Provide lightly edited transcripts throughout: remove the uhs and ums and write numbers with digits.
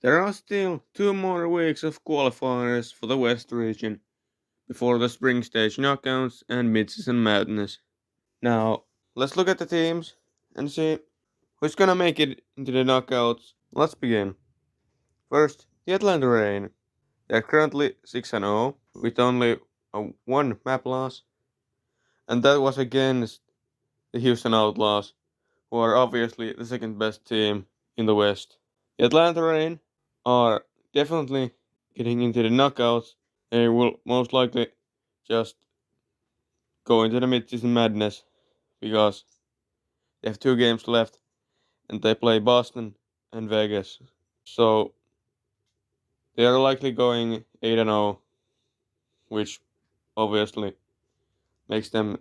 There are still 2 more weeks of qualifiers for the West region before the spring stage knockouts and mid-season madness. Now, let's look at the teams and see who's gonna make it into the knockouts. Let's begin. First, the Atlanta Reign. They're currently 6-0 with only one map loss, and that was against the Houston Outlaws, who are obviously the second best team in the West. The Atlanta Reign are definitely getting into the knockouts. They will most likely just go into the mid-season madness because they have 2 games left and they play Boston and Vegas. So they are likely going 8-0, which obviously makes them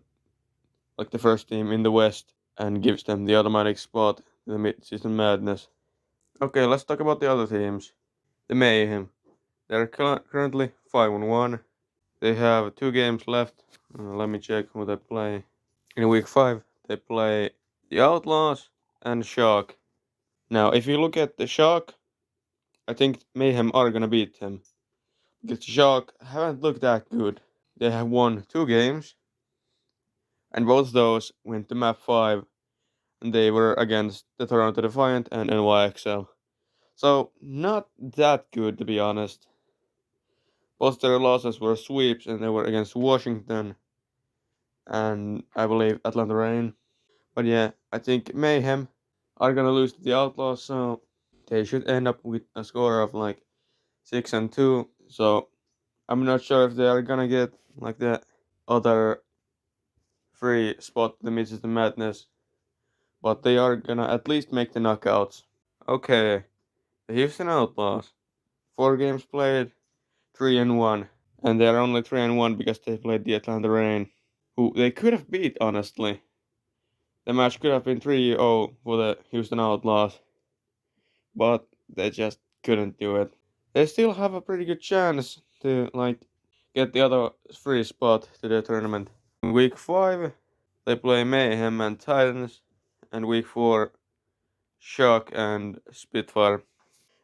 like the first team in the West and gives them the automatic spot in the mid-season madness. Okay, let's talk about the other teams. The Mayhem. They're currently 5-1. They have 2 games left. Let me check who they play. In week 5, they play the Outlaws and Shark. Now, if you look at the Shark, I think Mayhem are gonna beat them. Because the Shark haven't looked that good. They have won 2 games, and both those went to map 5, and they were against the Toronto Defiant and NYXL. So, not that good to be honest. Both their losses were sweeps, and they were against Washington and I believe Atlanta Reign. But yeah, I think Mayhem are gonna lose to the Outlaws, so they should end up with a score of like 6-2. So I'm not sure if they are gonna get like the other free spot, the Mid-Season Madness, but they are gonna at least make the knockouts. Okay, the Houston Outlaws, 4 games played, 3-1, and they are only 3-1 because they played the Atlanta Reign, who they could have beat honestly. The match could have been 3-0 for the Houston Outlaws, but they just couldn't do it. They still have a pretty good chance to like get the other free spot to the tournament. In week 5, they play Mayhem and Titans, and week 4, Shock and Spitfire.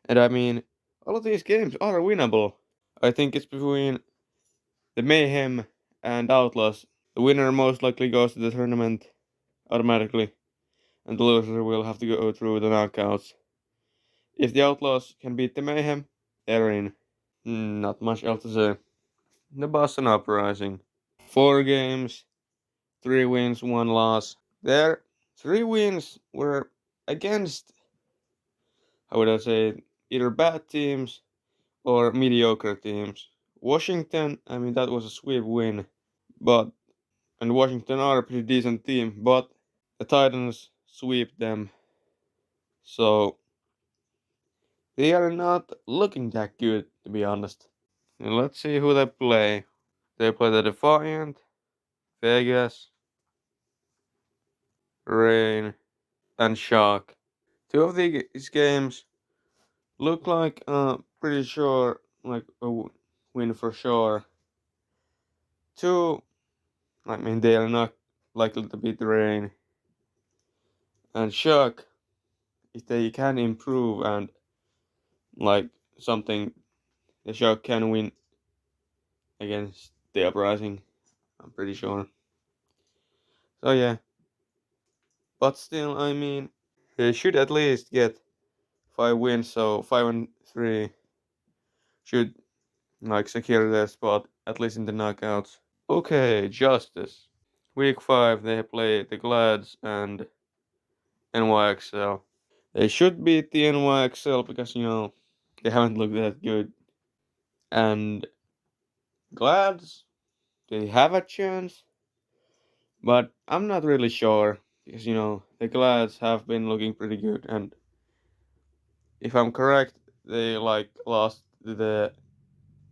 And I mean, all of these games are winnable. I think it's between the Mayhem and Outlaws. The winner most likely goes to the tournament automatically, and the loser will have to go through the knockouts. If the Outlaws can beat the Mayhem, they're in. Not much else to say. The Boston Uprising. 4 games, 3 wins, 1 loss. Their 3 wins were against, how would I say, either bad teams or mediocre teams. Washington, I mean, that was a sweep win, but and Washington are a pretty decent team, but the Titans sweep them, so they are not looking that good, to be honest. And let's see who they play. They play the Defiant, Vegas, Rain, and Shark. 2 of these games look like pretty sure, like a win for sure. 2, I mean, they are not likely to beat the Rain. And Shark, if they can improve and like something, the Shark can win against the Uprising. I'm pretty sure. So yeah, but still, I mean, they should at least get 5 wins. So 5-3 should like secure their spot at least in the knockouts. Okay, Justice. Week 5 they play the Glads and NYXL. They should beat the NYXL because they haven't looked that good. And Glads, they have a chance, but I'm not really sure because the Glads have been looking pretty good, and if I'm correct, they like lost to the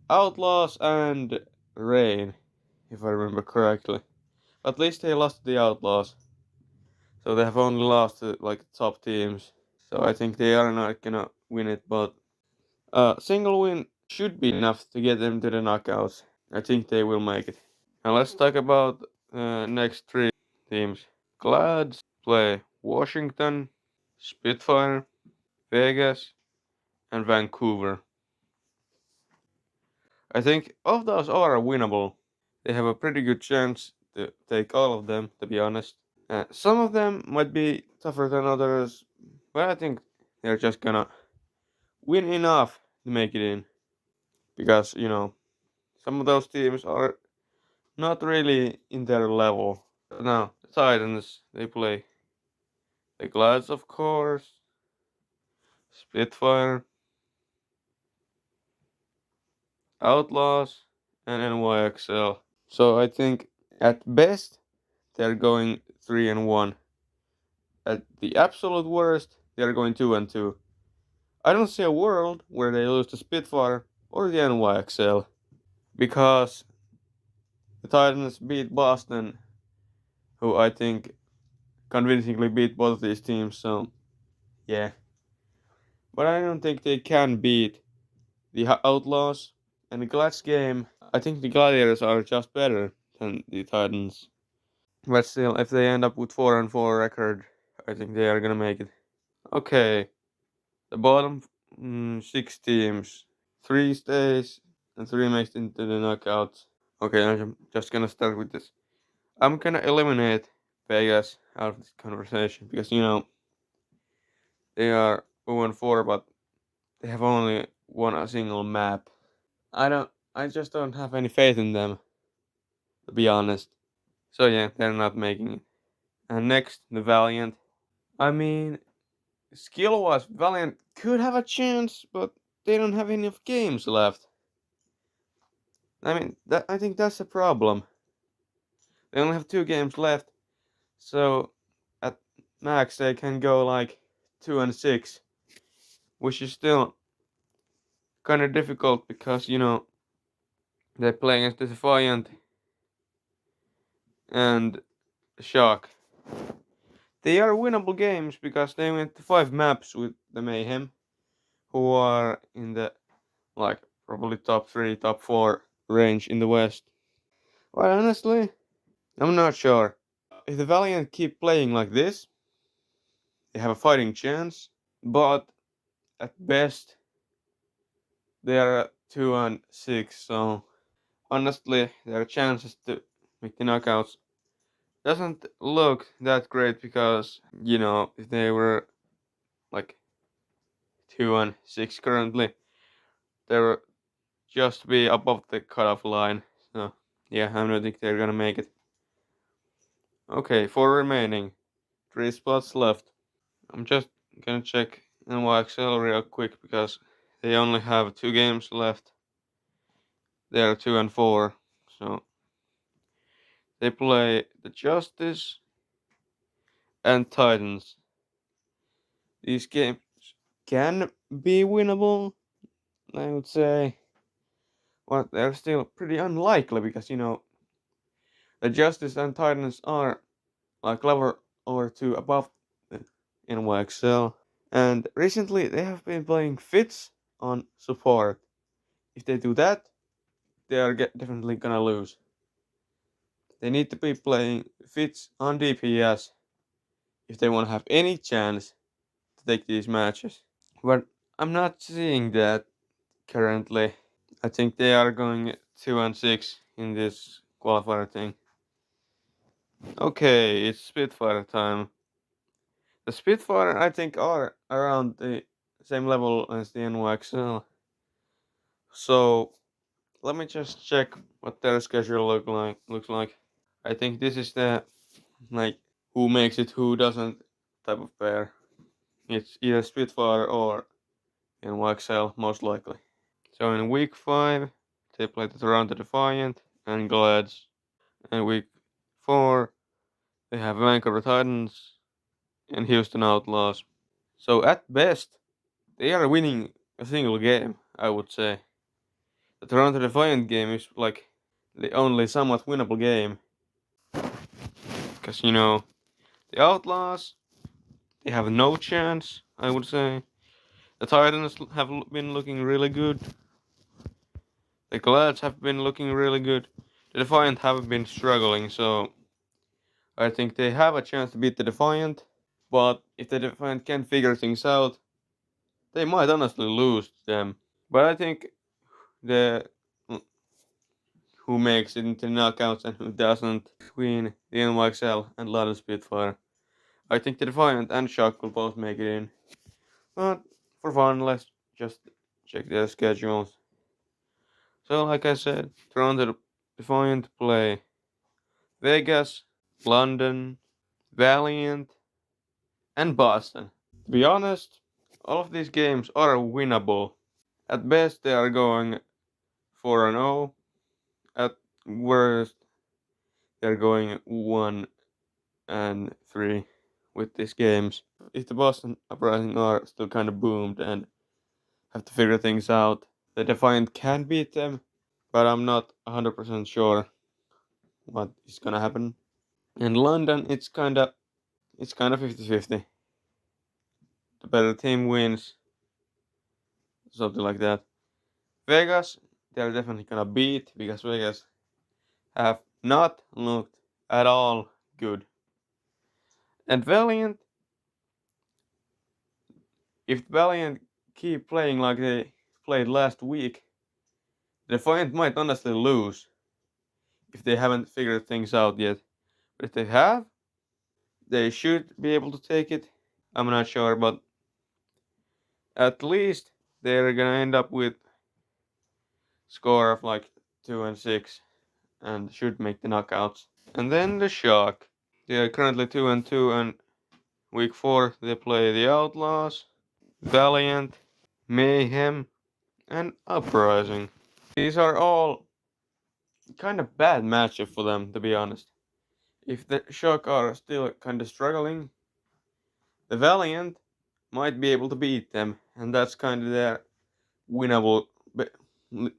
Outlaws and Rain, if I remember correctly. At least they lost to the Outlaws, so they have only lost to like top teams. So I think they are not gonna win it, but a single win should be enough to get them to the knockouts. I think they will make it. Now let's talk about next 3 teams. Glads play Washington, Spitfire, Vegas, and Vancouver. I think all of those are winnable. They have a pretty good chance to take all of them, to be honest. Some of them might be tougher than others, but I think they're just gonna win enough to make it in. Because, some of those teams are not really in their level. Now, the Titans, they play the Glads, of course, Spitfire, Outlaws, and NYXL. So I think at best they're going 3-1. At the absolute worst, they're going 2-2. I don't see a world where they lose to Spitfire or the NYXL because the Titans beat Boston, who I think convincingly beat both these teams. So yeah, but I don't think they can beat the Outlaws and the Glads game. I think the Gladiators are just better than the Titans. But still, if they end up with 4-4 record, I think they are gonna make it. Okay, the bottom six teams, three stays and three makes it into the knockouts. Okay, I'm just gonna start with this. I'm gonna eliminate Vegas out of this conversation because they are 0-4, but they have only won a single map. I just don't have any faith in them, to be honest. So yeah, they're not making it. And next, the Valiant. I mean, skill-wise, Valiant could have a chance, but they don't have enough games left. I think that's a problem. They only have 2 games left, so at max they can go like 2-6, which is still kind of difficult because they play against the Defiant and Shock. They are winnable games because they went to 5 maps with the Mayhem, who are in the like probably top 3, top 4 range in the West. Well, honestly, I'm not sure. If the Valiant keep playing like this, they have a fighting chance, but at best they are at 2-6, so honestly, their chances to make the knockouts doesn't look that great because if they were like 2-6 currently, they were just be above the cutoff line. So yeah, I don't think they're gonna make it. Okay, 4 remaining, 3 spots left. I'm just gonna check NYXL real quick because they only have 2 games left. They are 2-4, so they play the Justice and Titans. These games can be winnable, I would say, but they're still pretty unlikely because the Justice and Titans are like level over 2 above the NYXL, and recently they have been playing Fits on support. If they do that, they are definitely gonna lose. They need to be playing Fits on DPS if they want to have any chance to take these matches. But I'm not seeing that currently. I think they are going 2-6 in this qualifier thing. Okay, it's Spitfire time. The Spitfire, I think, are around the same level as the NYXL. So let me just check what their schedule looks like. I think this is the like who makes it, who doesn't type of pair. It's either Spitfire or NYXL most likely. So in week 5, they play the Toronto Defiant and Glads. And week 4, they have Vancouver Titans and Houston Outlaws. So at best, they are winning a single game, I would say. The Toronto Defiant game is like the only somewhat winnable game. Because, the Outlaws, they have no chance, I would say. The Titans have been looking really good. The Glads have been looking really good. The Defiant have been struggling, so I think they have a chance to beat the Defiant. But if the Defiant can figure things out, they might honestly lose them. But I think the who makes it into knockouts and who doesn't between the NYXL and London Spitfire. I think the Defiant and Shock will both make it in. But for fun, let's just check their schedules. So, like I said, Toronto Defiant play Vegas, London, Valiant, and Boston. To be honest, all of these games are winnable. At best, they are going 4-0. At worst, they're going 1-3 with these games. If the Boston Uprising are still kind of boomed and have to figure things out, the Defiant can beat them, but I'm not 100% sure what is gonna happen. In London, it's kind of 50-50. The better team wins, something like that. Vegas, they're definitely gonna beat because Vegas have not looked at all good. And Valiant, if Valiant keep playing like they played last week, Defiant might honestly lose if they haven't figured things out yet. But if they have, they should be able to take it. I'm not sure, but at least they're gonna end up with score of like 2-6 and should make the knockouts. And then the Shock. They are currently 2-2, and week 4 they play the Outlaws, Valiant, Mayhem, and Uprising. These are all kind of bad matchup for them, to be honest. If the Shock are still kind of struggling, the Valiant might be able to beat them, and that's kind of their winnable,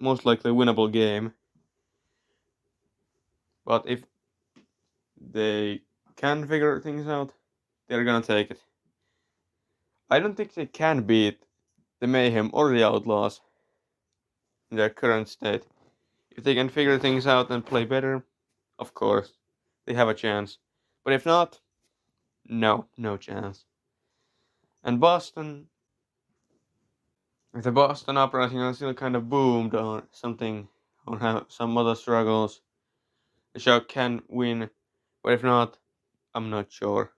most likely winnable game. But if they can figure things out, they're gonna take it. I don't think they can beat the Mayhem or the Outlaws in their current state. If they can figure things out and play better, of course, they have a chance. But if not, no chance. And Boston, if the Boston Uprising are still kind of boomed or something, or have some other struggles, the Shock can win. But if not, I'm not sure.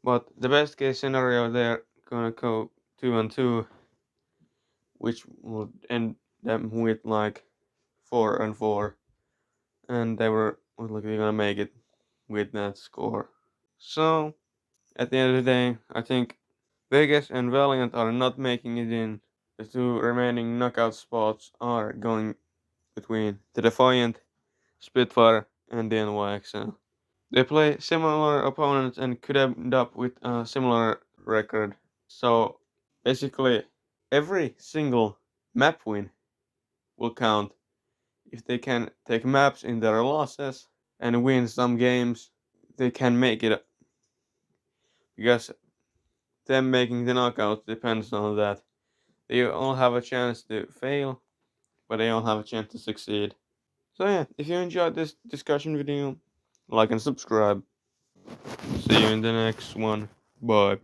But the best case scenario, they're gonna go 2-2, which would end them with like 4-4, and they were likely gonna make it with that score. So at the end of the day, I think Vegas and Valiant are not making it in. The two remaining knockout spots are going between the Defiant, Spitfire, and the NYXL. They play similar opponents and could end up with a similar record. So basically, every single map win will count. If they can take maps in their losses and win some games, they can make it. Because them making the knockout depends on that. They all have a chance to fail, but they all have a chance to succeed. So yeah, if you enjoyed this discussion video, like and subscribe. See you in the next one. Bye.